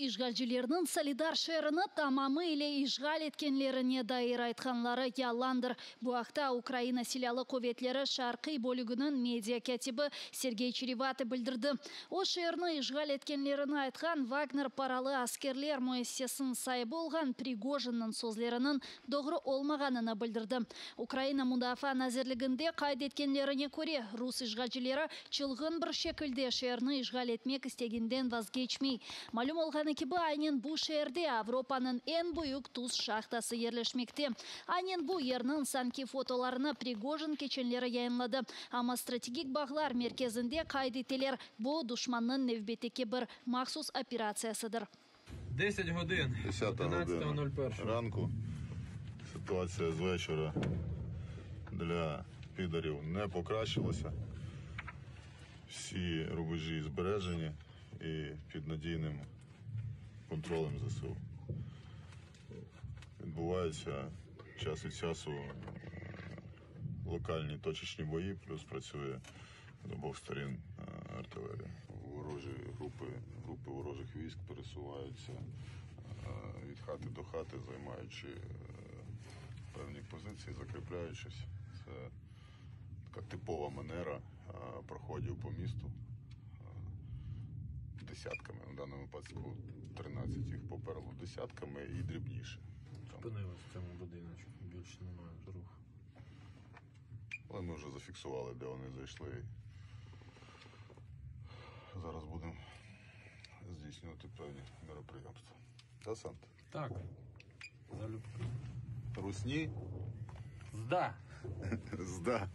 Ишгалжилерінің солидар шеріні тамамы или ишгал еткенлеріне дайыр айтқанлары яландыр. Буақта Украина силялы көветлері шарқи бөлігінің медиа кәтібі Сергей Череваты білдірді. О шеріні ишгал еткенлеріні айтқан Вагнер паралы аскерлер муэссесін сай болған Пригожинның сөзлерінің доғры олмағанына білдірді. Украина мұдафа назерлігінде қайд еткенлеріне көре, рус ишгалжилері чылғын бір шекілде шеріні ишгал етмек істегенден вазгечмей. Малюм олған екібі айнен бұ шерде Авропаның ең бұйық тұз шахтасы ерлешмекте. Айнен бұ ернің санки фотоларына Пригожин кеченлері яйынлады. Ама стратегик бағлар мерkezінде қайдетелер бұ душманның невбетеке бір махсус операциясыдыр. 10 годин, 11:01 ранку. Ситуація з вечора для підарів не покращилася. Всі рубежі збережені і під надійним контролем ЗСУ. Відбуваються час від часу локальні точечні бої, плюс працює з обох сторін артилерія. Ворожі групи ворожих військ пересуваються від хати до хати, займаючи певні позиції, закріпляючись. Це така типова манера проходів по місту. Десятками, в даному випадку 13 їх поперло десятками і дрібніше. Спинилось в цьому будиночку, більше немає руху. Але ми вже зафіксували, де вони зайшли. Зараз будемо здійснювати певні мероприємства. Да, Санта? Так, залюбки. Русні? Зда! Зда.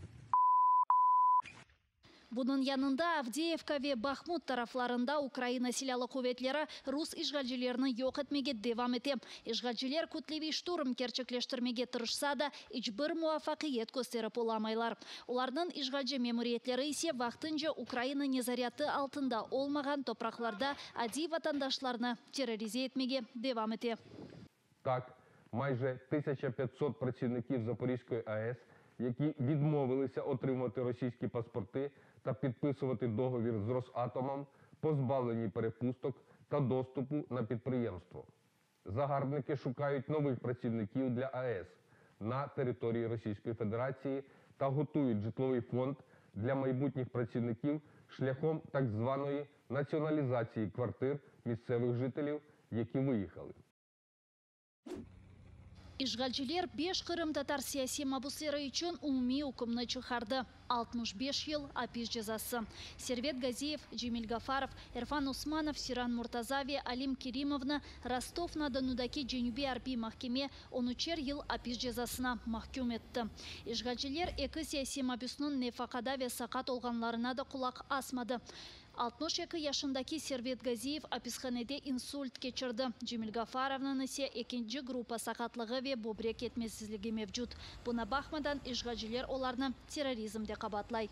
Бұның янында Авдеевка ве Бахмут тарафларында Украина силялы көветлері рус ишгалжилеріні йоқ етмеге девам ете. Ишгалжилер күтлеви штурм керчеклештірмеге тырышса да, ичбір муафақиет көстеріп оламайлар. Олардың ишгалжи мемориетлері есе вақтынжа Украина незаряты алтында олмаған топрақларда ади ватандашларына терроризе етмеге девам ете. Так, майже 1500 працівників Запорізької АЕС, які відмовилися отримувати російські паспорти та підписувати договір з Росатомом, позбавлені перепусток та доступу на підприємство. Загарбники шукають нових працівників для АЕС на території Російської Федерації та готують житловий фонд для майбутніх працівників шляхом так званої націоналізації квартир місцевих жителів, які виїхали. Ишгалжилер 5 Қырым татар сияси мабуслері үшін умуми үкімні чықарды. 65 ел апиш жазасы. Сервет Газиев, Джемил Гафаров, Эрфан Усманов, Сиран Муртазави, Алим Керимовна, Ростов-на-Донудаки Дженюби Арби махкеме 13 ел апиш жазасына махкум етті. Ишгалжилер екі сияси мабуснын нефақада ве сақат олғанларына да құлақ асмады. 62 yaşındaki Servet Gaziyev hapishanede insult geçirdi. Cemil Gafarov'nın ise ikinci grupa sakatlığı ve böbrek yetmezsizliği mevcut. Buna bakmadan işgalciler onlarını terrorizmde kabatlay.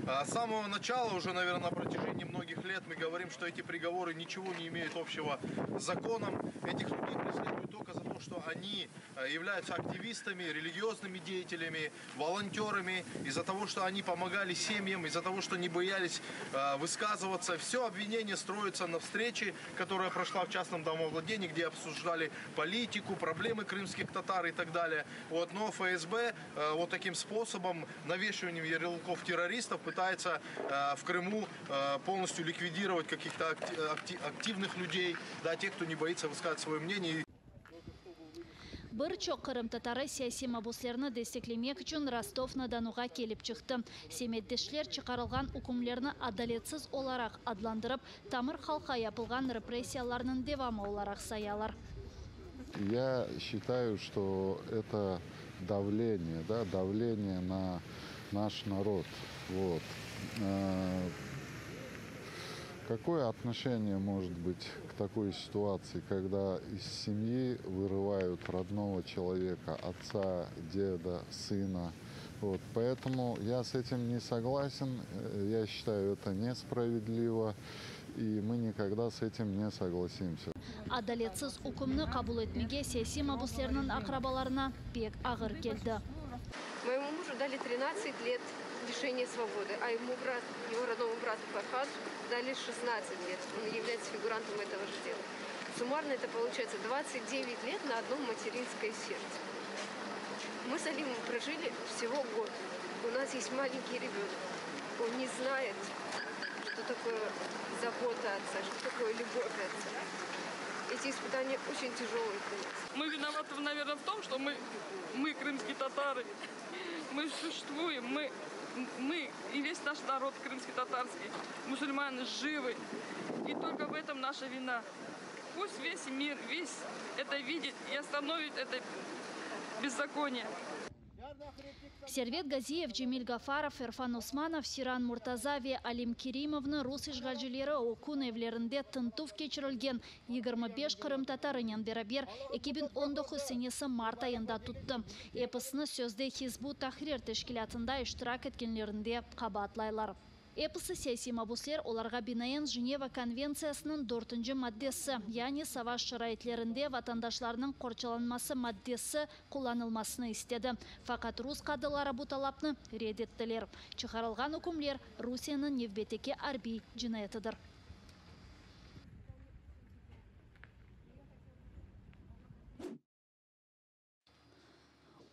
С самого начала, уже, наверное, на протяжении многих лет мы говорим, что эти приговоры ничего не имеют общего с законом. Этих людей преследуют только за то, что они являются активистами, религиозными деятелями, волонтерами, из-за того, что они помогали семьям, из-за того, что не боялись высказываться. Все обвинение строится на встрече, которая прошла в частном домовладении, где обсуждали политику, проблемы крымских татар и так далее. Вот, но ФСБ вот таким способом, навешиванием ярлыков террористов, пытается в Крыму полностью ликвидировать каких-то активных людей, да, тех, кто не боится высказать свое мнение. Bir çok Kırım Tatarı siyasi mabuslarını desteklemek için Rostov-na-Donu'ga kelip çıktı. Semetdeşler çıkarılgan hükümlerini adaletsiz olarak adlandırıp, tamır halka yapılgan репрессияларның devamı olarak sayalar. Я считаю, что это давление, да, давление на наш народ. Вот. Какое отношение может быть к такой ситуации, когда из семьи вырывают родного человека, отца, деда, сына? Вот. Поэтому я с этим не согласен, я считаю это несправедливо. и мы никогда с этим не согласимся. Адалетсіз үкімні қабыл етмеге саяси мабуслерінің акрабаларына пек ağır келді. Моему мужу дали 13 лет лишения свободы, а его родному брату Фархаду дали 16 лет. Он является фигурантом этого же дела. Суммарно это получается 29 лет на одно материнское сердце. Мы с Алимом прожили всего год. У нас есть маленький ребенок. Он не знает, что такое забота отца, что такое любовь отца. Эти испытания очень тяжелые для нас. Мы виноваты, наверное, в том, что мы крымские татары. Мы существуем, мы и весь наш народ крымский-татарский, мусульмане живы. И только в этом наша вина. Пусть весь мир, весь это видит и остановит это беззаконие. Сервет Газиев, Джемиль Гафаров, Эрфан Усманов, Сиран Муртаза ве Алим Керимовны рус ишгалжилері окун евлерінде тынтув кечірілген 25 Қырым татарынен берабер 2019 сенесі март айында тұтты. Эпісіні сөзде Хизбу Тахрир тешкілятында іштирак еткенлерінде қабатлайлар. Эпосы саяси мабуслер оларға бинайын Женева конвенциясының 4-ші маддесі, яғни саваш шарайтлерінде ватандашларының қорчаланмасы маддесі қоланылмасыны істеді. Фақат рус қадылары бұл талапны редеттілер. Чықарылған үкімлер Русияның невбетеке арби жинайетідір.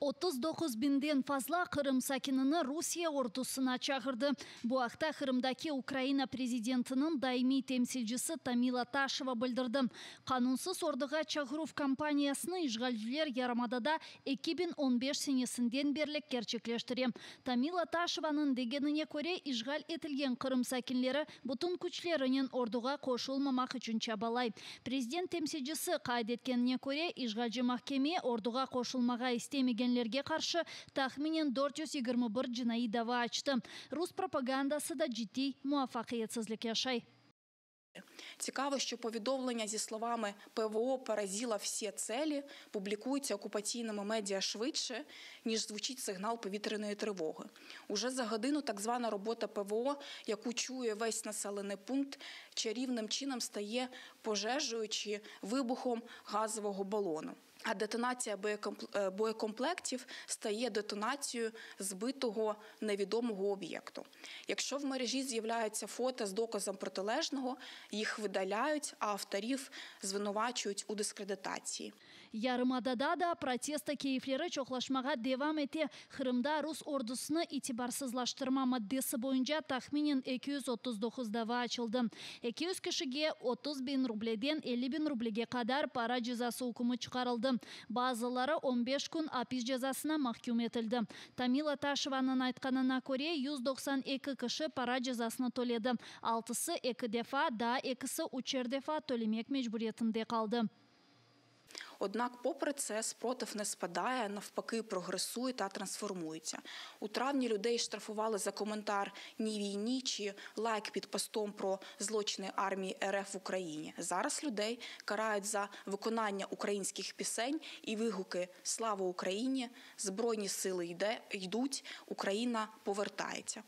39 бинден фазла Қырым сакинini Русия ордусына чағырды. Бұл ақта Қырымдаки Украина президентінің даими темсилчisi Тамила Ташева білдірді. Қанунсыз ордыға чағыру компаниясының ишгалшілер Ярамадада 2015 сенесінден берлік керчеклештіре. Тамила Ташеваның дегеніне көре ишгал етілген Қырым сакинлері бұтын күчлерінен ордыға қошылмамақ үшін чабалай. Президент темсилчisi қайдеткеніне көре ишгалжы махкеме ордыға қошылмаға істемеген қаршы тахминен 421 жинайы дава açtı. Рус пропагандасы да житті муафақиетсізлік яшай. Цікаво, що повідомлення зі словами «ПВО поразило всі цілі» публікуються окупаційними медіа швидше, ніж звучить сигнал повітряної тривоги. Уже за годину так звана робота ПВО, яку чує весь населений пункт, чарівним чином стає пожежею чи вибухом газового балону. А детонація боєкомплектів стає детонацією збитого невідомого об'єкту. Якщо в мережі з'являються фото з доказом протилежного, їх видаляють, а авторів звинувачують у дискредитації. Ярымадада да протеста кейфлері чоқлашмаға девам ете. Қырымда Рус ордусыны итибарсызлаштырма маддесі бойынша тахминен 239 дава açılды. 200 кішіге 30.000 рубледен 50.000 рублеге қадар пара жазасы үкімі шығарылды. Bazıları 15 күн апис жазасына махкум етілді. Тамила Ташеваның айтқанына көре 192 кіші пара жазасына төледі. 6-сы 2 дефа, да 2-сы 3 дефа төлемек мecburiyetinde қалды. Однак, попри це, спротив не спадає, навпаки прогресує та трансформується. У травні людей штрафували за коментар «Ні війні» чи лайк під постом про злочини армії РФ в Україні. Зараз людей карають за виконання українських пісень і вигуки «Слава Україні», «Збройні сили йдуть», «Україна повертається».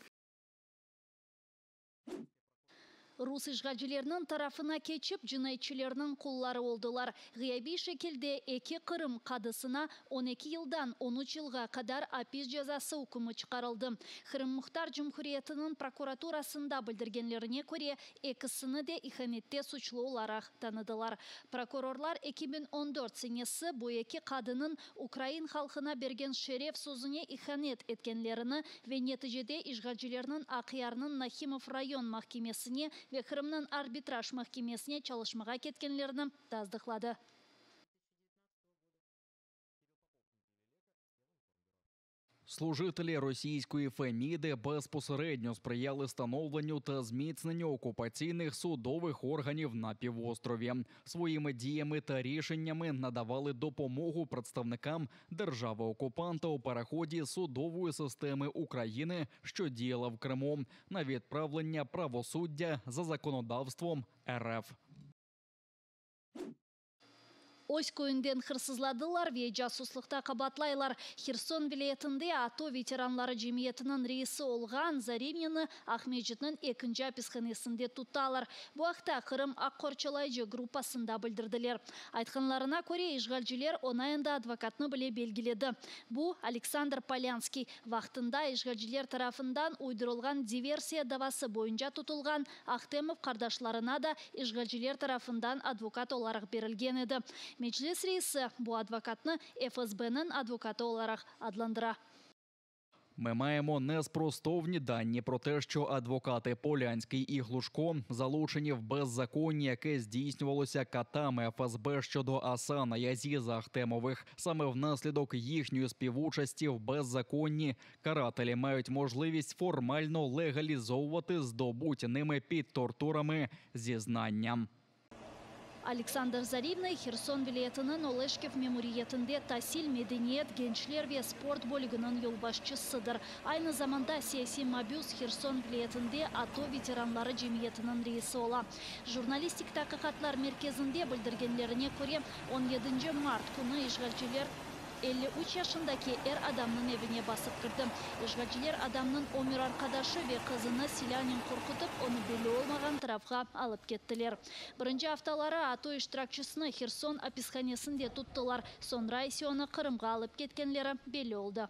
Рус ишгалчыларының тарафына keçip жинайчыларның қоллары олдылар. Ғияби шекілде 2 Қырым қадысына 12 yıldan 13 yılға қадар апис жазасы үкімі шығарылды. Қырым Мұхтар Жұмхуриетінің прокуратурасында білдіргенлеріне көре екісіні де иханетте сучлы оларақ таныдылар. Прокурорлар 2014 сенесі бұл 2 қадының Украин халқына берген шереф сөзіне иханет еткенлеріні ве нәтижеде ишгалчыларның Ақиярның Нахимов район махкемесіне ve Kırım'ın arbitraj mahkemesine çalışmağa ketkenlerini tasdiqladi. Служителі російської Феміди безпосередньо сприяли становленню та зміцненню окупаційних судових органів на півострові. Своїми діями та рішеннями надавали допомогу представникам держави-окупанта у переході судової системи України, що діяла в Криму, на відправлення правосуддя за законодавством РФ. Ось көйінден хырсызладылар, ве жасуслықта қабатлайлар. Херсон вилетінде ато ветеранлары жемиетінің рейсі олған Заримнені Ахмеджетінің екінші аписханесінде тұтталар. Бұақта Қырым Аққорчалайжы группасында білдірділер. Айтқанларына көре ишгалчылар онайында адвокатны біле белгіледі. Бұл Александр Полянский. Вақтында ишгалчылар тарафындан уйдырылған диверсия давасы бойынша тұтылған Ахтемов қардашларына да ишгалчылар тарафындан адвокат оларық берілген еді. Мечлес рейсі бұл адвокатны ФСБ-нің адвокаты оларақ адландыра. Ми маємо неспростовні дані про те, що адвокати Полянський і Глушко залучені в беззаконня, яке здійснювалося катами ФСБ щодо Асана і Азіза Ахтемових. Саме внаслідок їхньої співучасті в беззаконні карателі мають можливість формально легалізовувати здобуті ними під тортурами зізнання. Александр Заривный Херсон вилетінің Олешкев мемориетінде Тасил Медениет Генчлер ве спорт бөлігінің елбашчысыдыр. Айны заманда саяси мобюз Херсон вилетінде ато ветеранлары жемиетінің рейсі ола. Журналистик тақиқатлар мерkezінде білдіргенлеріне көре 17 март күні ишгалчылар 53 yaşındaki adamның evine basıp kırdı. İşgalçiler adamның omir arkadaşı ve kızını silahın korkutup onu belli olmagan tarafga alıp kettiler. Birinci haftaları ato iştirakçısını Херсон apishkanesinde tuttular. Sonra ise onu Kırımga alıp ketkenleri belli oldu.